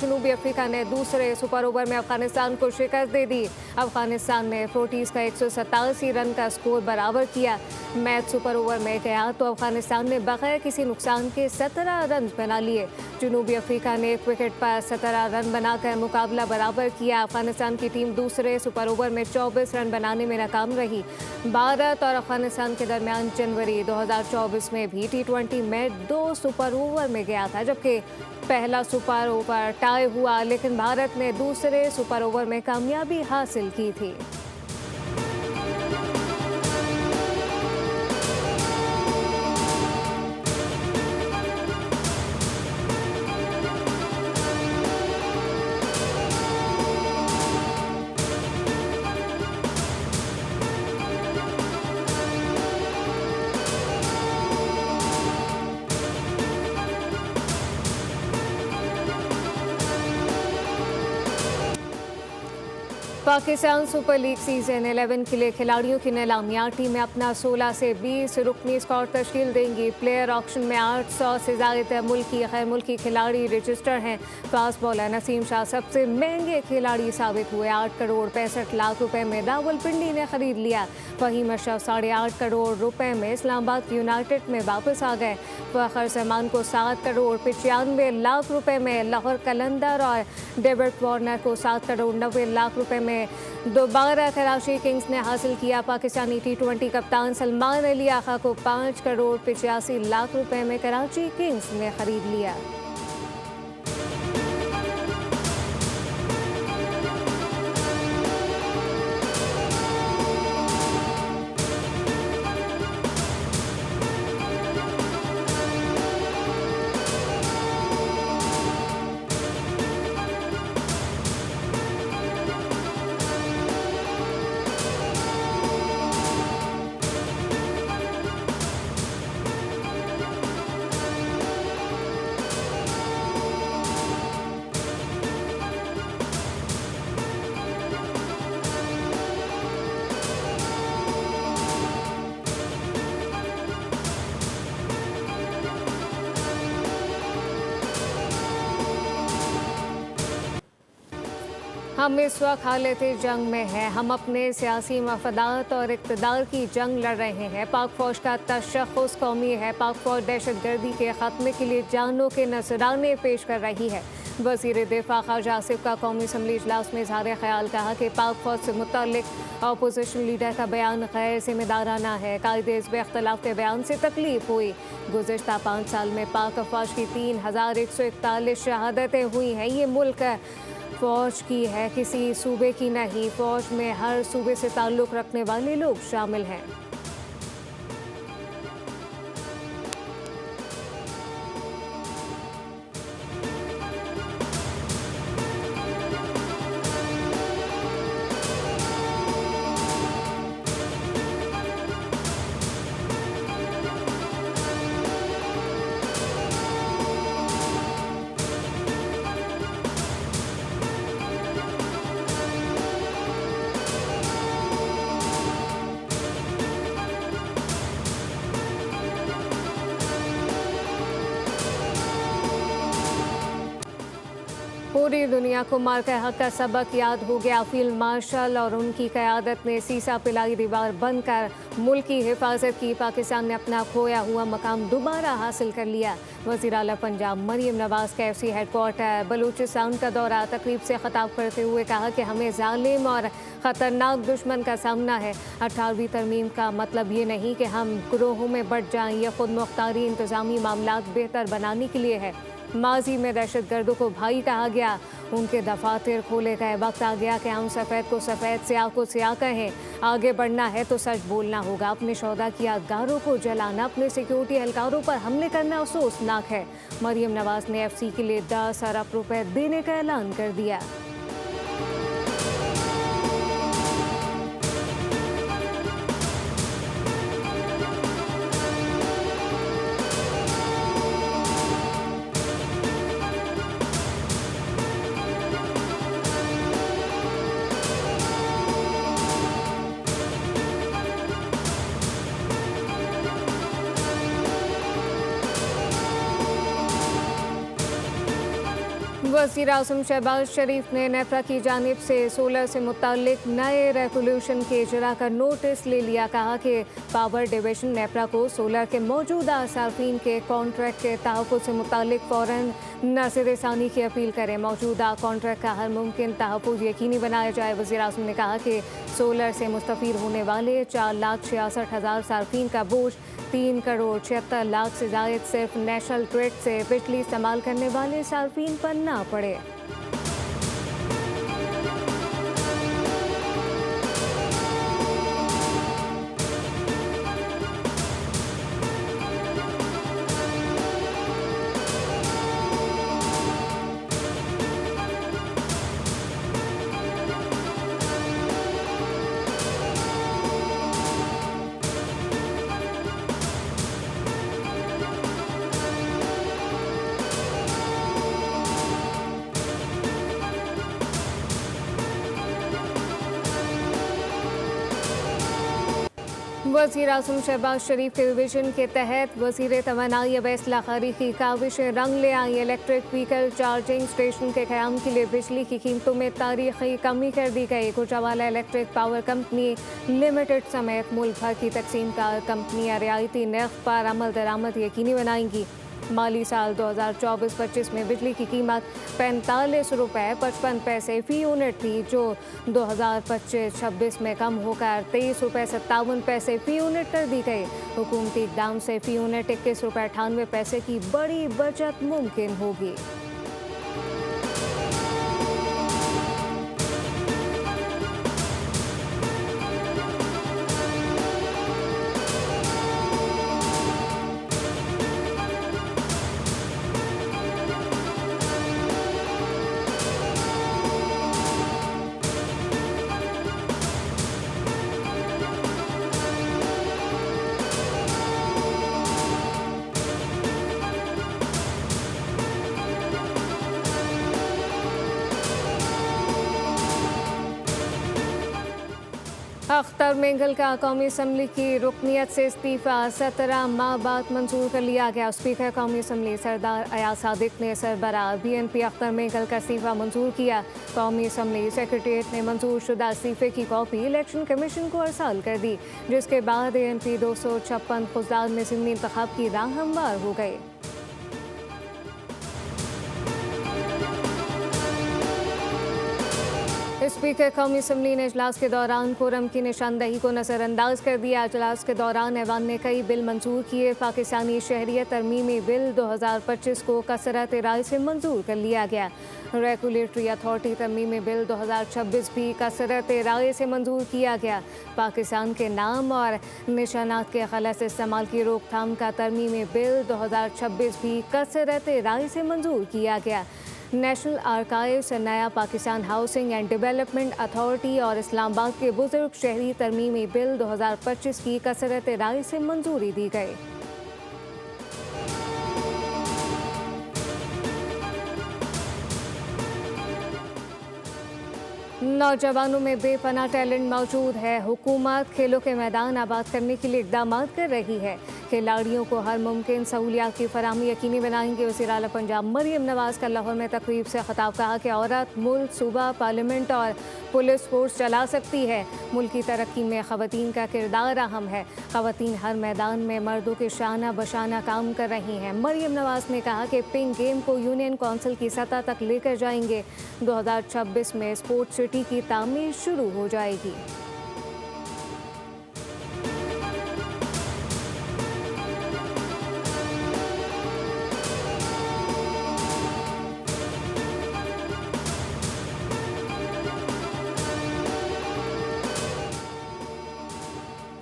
जनूबी अफ्रीका ने दूसरे सुपर ओवर में अफगानिस्तान को शिकस्त दे दी। अफगानिस्तान ने 40 का 187 रन का स्कोर बराबर किया। मैच सुपर ओवर में गया तो अफगानिस्तान ने बगैर किसी नुकसान के 17 रन बना लिए। जनूबी अफ्रीका ने एक विकेट पर 17 रन बनाकर मुकाबला बराबर किया। अफगानिस्तान की टीम दूसरे सुपर ओवर में 24 रन बनाने में नाकाम रही। भारत और अफगानिस्तान के दरमियान जनवरी 2024 में भी T20 मैच 2 सुपर ओवर में गया था, जबकि पहला सुपर ओवर टाई हुआ, लेकिन भारत ने दूसरे सुपर ओवर में कामयाबी हासिल की थी। पाकिस्तान सुपर लीग सीजन 11 के लिए खिलाड़ियों की नीलामियां। टीमें अपना 16 से 20 रुकनी स्क्वाड तश्कील देंगी। प्लेयर ऑक्शन में 800 से ज़ायद मुल्की गैर मुल्की खिलाड़ी रजिस्टर हैं। फास्ट बॉलर नसीम शाह सबसे महंगे खिलाड़ी साबित हुए। 8 करोड़ 65 लाख रुपए में रावलपिंडी ने खरीद लिया। फहीम अशरफ 8.5 करोड़ रुपए में इस्लामाबाद यूनाइटेड में वापस आ गए। फखर सहमान को 7 करोड़ 95 लाख रुपए में लाहौर कलंदर और डेविड वार्नर को 7 करोड़ 90 लाख रुपए में दोबारा कराची किंग्स ने हासिल किया। पाकिस्तानी T20 कप्तान सलमान अली आखा को 5 करोड़ 85 लाख रुपए में कराची किंग्स ने खरीद लिया। हम इस वक्त हालत जंग में हैं। हम अपने सियासी मफादात और इक़्तिदार की जंग लड़ रहे हैं। पाक फ़ौज का तशख़्ख़ुस कौमी है। पाक फ़ौज दहशत गर्दी के ख़त्मे के लिए जानों के नजराने पेश कर रही है। वज़ीर दिफ़ा ख़ाजा आसिफ का कौमी असम्बली इजलास में इज़हार ख़याल कहा कि पाक फ़ौज से मुतल्लिक़ अपोजिशन लीडर का बयान गैर ज़िम्मेदाराना है। कायदे हिज़्ब इख्तिलाफ़ के बयान से तकलीफ हुई। गुज़िश्ता 5 साल में पाक अफ़वाज की 3141 शहादतें हुई हैं। ये मुल्क फ़ौज की है, किसी सूबे की नहीं। फ़ौज में हर सूबे से ताल्लुक़ रखने वाले लोग शामिल हैं। पूरी दुनिया को मार्का हक का सबक याद हो गया। फील्ड मार्शल और उनकी क़यादत ने सीसा पिलाई दीवार बंद कर मुल्क की हिफाजत की। पाकिस्तान ने अपना खोया हुआ मकाम दोबारा हासिल कर लिया। वज़ीर आला पंजाब मरियम नवाज़ का KFC हेडक्वार्टर बलूचिस्तान का दौरा। तकरीब से ख़िताब करते हुए कहा कि हमें जालिम और ख़तरनाक दुश्मन का सामना है। 18वीं तरमीम का मतलब ये नहीं कि हम ग्रोहों में बढ़ जाएं। यह खुद मुख्तारी इंतज़ामी मामलात बेहतर बनाने के लिए है। माजी में दहशत गर्दों को भाई कहा गया, उनके दफातर खोले गए। वक्त आ गया कि हम सफ़ेद को सफ़ेद, स्याह को स्याह कहें। आगे बढ़ना है तो सच बोलना होगा। अपने शोहदा की यादगारों को जलाना, अपने सिक्योरिटी एहलकारों पर हमले करना अफसोसनाक है। मरियम नवाज़ ने FC के लिए 10 अरब रुपए देने का ऐलान कर दिया। वज़ीर आज़म शहबाज शरीफ ने नेपरा की जानिब से सोलर से मुताल्लिक नए रेगुलेशन के इजरा का नोटिस ले लिया। कहा कि पावर डिवीजन नेपरा को सोलर के मौजूदा सार्फिन के कॉन्ट्रैक्ट के तहफ़्फ़ुज़ से मुताल्लिक फ़ौरन नज़रसानी की अपील करें। मौजूदा कॉन्ट्रैक्ट का हर मुमकिन तहफ़्फ़ुज़ यकीनी बनाया जाए। वज़ीर आज़म ने कहा कि सोलर से मुस्तफ़ीद होने वाले 4,66,000 सार्फिन का बोझ 3,76,00,000 से ज़ायद सिर्फ नेशनल ग्रिड से बिजली इस्तेमाल करने वाले सार्फिन पर ना पड़े। वज़ीर आज़म शहबाज शरीफ के विजन के तहत वज़ीर तवानाई अवैस लाखारी की काविशें रंग ले आई। इलेक्ट्रिक व्हीकल चार्जिंग स्टेशन के क़याम के लिए बिजली की कीमतों में तारीख़ी कमी कर दी गई। Gujranwala electric power company limited समेत मुल्क भर की तकसीम कार कंपनियाँ रियायती नर्ख पर अमल दरामद यकीनी बनाएंगी। माली साल 2024-25 में बिजली की कीमत 45 रुपये 55 पैसे फ़ी यूनिट थी, जो 2025-26 में कम होकर 23 रुपये 57 पैसे फ़ी यूनिट कर दी गई। हुकूमती इक़दाम से फ़ी यूनिट 21 रुपये 98 पैसे की बड़ी बचत मुमकिन होगी। अख्तर मेंगल का कौमी असम्बली की रुकनीत से इस्तीफ़ा 17 माह बाद मंजूर कर लिया गया। स्पीकर कौमी असम्बली सरदार अयाज सादिक ने सरबराह BNP अख्तर मेंगल का इस्तीफ़ा मंजूर किया। कौमी असम्बली सेक्रेटेरिएट ने मंजूर शुदा इस्तीफ़े की कॉपी इलेक्शन कमीशन को अरसाल कर दी, जिसके बाद ANP 256 खुजदार में ज़िमनी इंतखाब की राह हमवार हो गई। स्पीकर कौमी असम्बली ने इजलास के दौरान कोरम की निशानदही को नज़रअंदाज कर दिया। इजलास के दौरान ऐवान ने कई बिल मंजूर किए। पाकिस्तानी शहरियत तरमीमी बिल 2025 को कसरत राय से मंजूर कर लिया गया। रेगुलेटरी अथॉरिटी तरमीमी बिल 2026 भी कसरत राय से मंजूर किया गया। पाकिस्तान के नाम और निशानात के गलत इस्तेमाल की रोकथाम का तरमीमी बिल 2026 भी कसरत राय से मंजूर किया गया। नेशनल आर्काइव्स, नया Pakistan housing and development authority और इस्लामाबाद के बुजुर्ग शहरी तरमीमी बिल 2025 की कसरत राय से मंजूरी दी गई। नौजवानों में बेपनाह टैलेंट मौजूद है। हुकूमत खेलों के मैदान आबाद करने के लिए इक़दाम कर रही है। खिलाड़ियों को हर मुमकिन सहूलियात की फराहमी यकीनी बनाएंगे। वज़ीर आला पंजाब मरियम नवाज़ का लाहौर में तकरीब से खिताब। कहा कि औरत मुल्क, सूबा, पार्लियामेंट और पुलिस फोर्स चला सकती है। मुल्क की तरक्की में ख़वातीन का किरदार अहम है। ख़वातीन हर मैदान में मर्दों के शाना बशाना काम कर रही हैं। मरियम नवाज़ ने कहा कि पिंक गेम को यूनियन कौंसिल की सतह तक लेकर जाएंगे। 2026 में स्पोर्ट सिटी की तामीर शुरू हो जाएगी।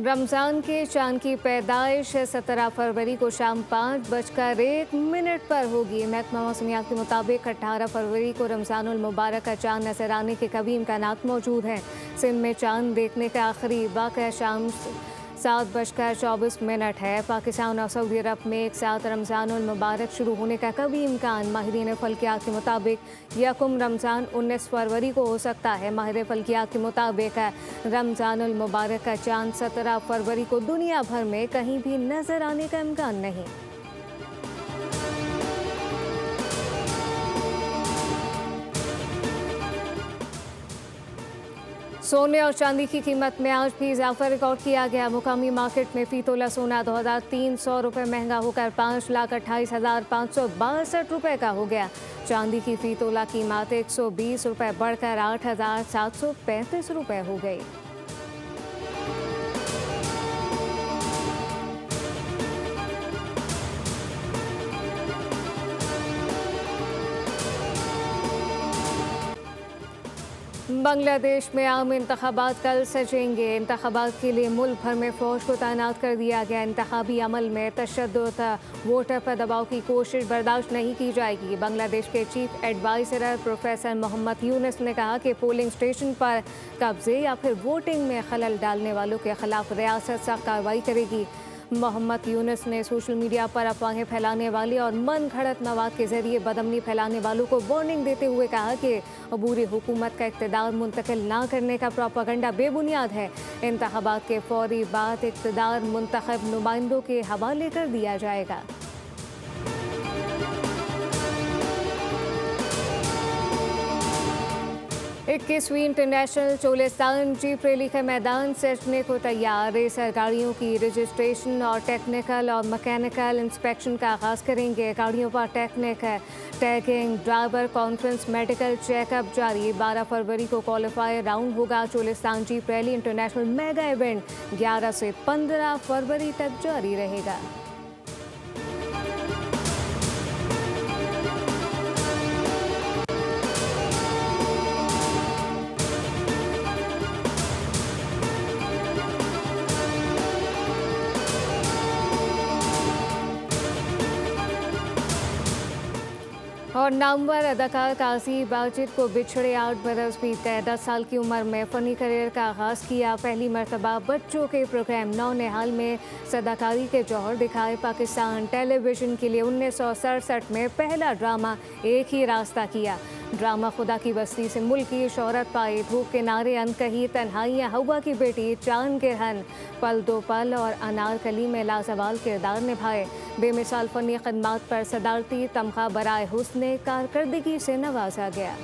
रमज़ान के चांद की पैदाइश 17 फरवरी को शाम 5:01 पर होगी। महकमा मौसमियात के मुताबिक 18 फरवरी को रमज़ानुल मुबारक का चांद नजर आने के कभी इम्कानात मौजूद हैं। सिंध में चांद देखने का आखिरी वाक़या शाम 7:24 है। पाकिस्तान और सऊदी अरब में एक साथ रमज़ानुल मुबारक शुरू होने का कभी इम्कान। माहिरीन फल्कियात के मुताबिक यकुम रमज़ान 19 फरवरी को हो सकता है। माहिर फल्कियात के मुताबिक रमज़ानुल मुबारक का चांद 17 फरवरी को दुनिया भर में कहीं भी नज़र आने का इम्कान नहीं। सोने और चांदी की कीमत में आज भी इजाफा रिकॉर्ड किया गया। मुकामी मार्केट में फी तोला सोना 2,300 रुपये महंगा होकर 5,28,562 रुपये का हो गया। चांदी की फी तोला कीमत 120 रुपये बढ़कर 8,735 रुपये हो गई। बांग्लादेश में आम इंतखाबात कल सजेंगे। इंतखाबात के लिए मुल्क भर में फौज को तैनात कर दिया गया। इंतखाबी अमल में तशद्दुद, वोटर पर दबाव की कोशिश बर्दाश्त नहीं की जाएगी। बांग्लादेश के chief adviser professor Mohammad Yunus ने कहा कि पोलिंग स्टेशन पर कब्जे या फिर वोटिंग में खलल डालने वालों के खिलाफ रियासत सख्त कार्रवाई करेगी। मोहम्मद यूनुस ने सोशल मीडिया पर अफवाहें फैलाने वाले और मन घड़त मवाद के जरिए बदअमनी फैलाने वालों को वार्निंग देते हुए कहा कि अबूरी हुकूमत का इक़्तिदार मुंतकिल ना करने का प्रोपेगेंडा बेबुनियाद है। इंतखाबात के फौरी बाद इक़्तिदार मुंतखब नुमाइंदों के हवाले कर दिया जाएगा। 21वीं इंटरनेशनल चोलिस्तान जीप रैली का मैदान सजने को तैयार। रेसर गाड़ियों की रजिस्ट्रेशन और टेक्निकल और मैकेनिकल इंस्पेक्शन का आगाज़ करेंगे। गाड़ियों पर tagging, driver conference, medical checkup जारी। 12 फरवरी को क्वालिफायर राउंड होगा। Cholistan jeep rally international mega event 11 से 15 फरवरी तक जारी रहेगा। और नामवर अदाकार काजी वाजिद को बिछड़े 8 बरस बीत गए। 10 साल की उम्र में फ़नी करियर का आगाज़ किया। पहली मरतबा बच्चों के प्रोग्राम नौनिहाल में सदाकारी के जौहर दिखाए। पाकिस्तान टेलीविज़न के लिए 1967 में पहला ड्रामा एक ही रास्ता किया। ड्रामा खुदा की बस्ती से मुल्क की शोहरत पाई। धूप के नारे, अनकही तन्हाइयाँ, हवा की बेटी, चांद गिरहन, पल दो पल और अनारकली में लाजवाल किरदार निभाए। बेमिसाल फ़नी खदमात पर सदारती तमगा बराए हुस्न कारकर्दगी से नवाजा गया।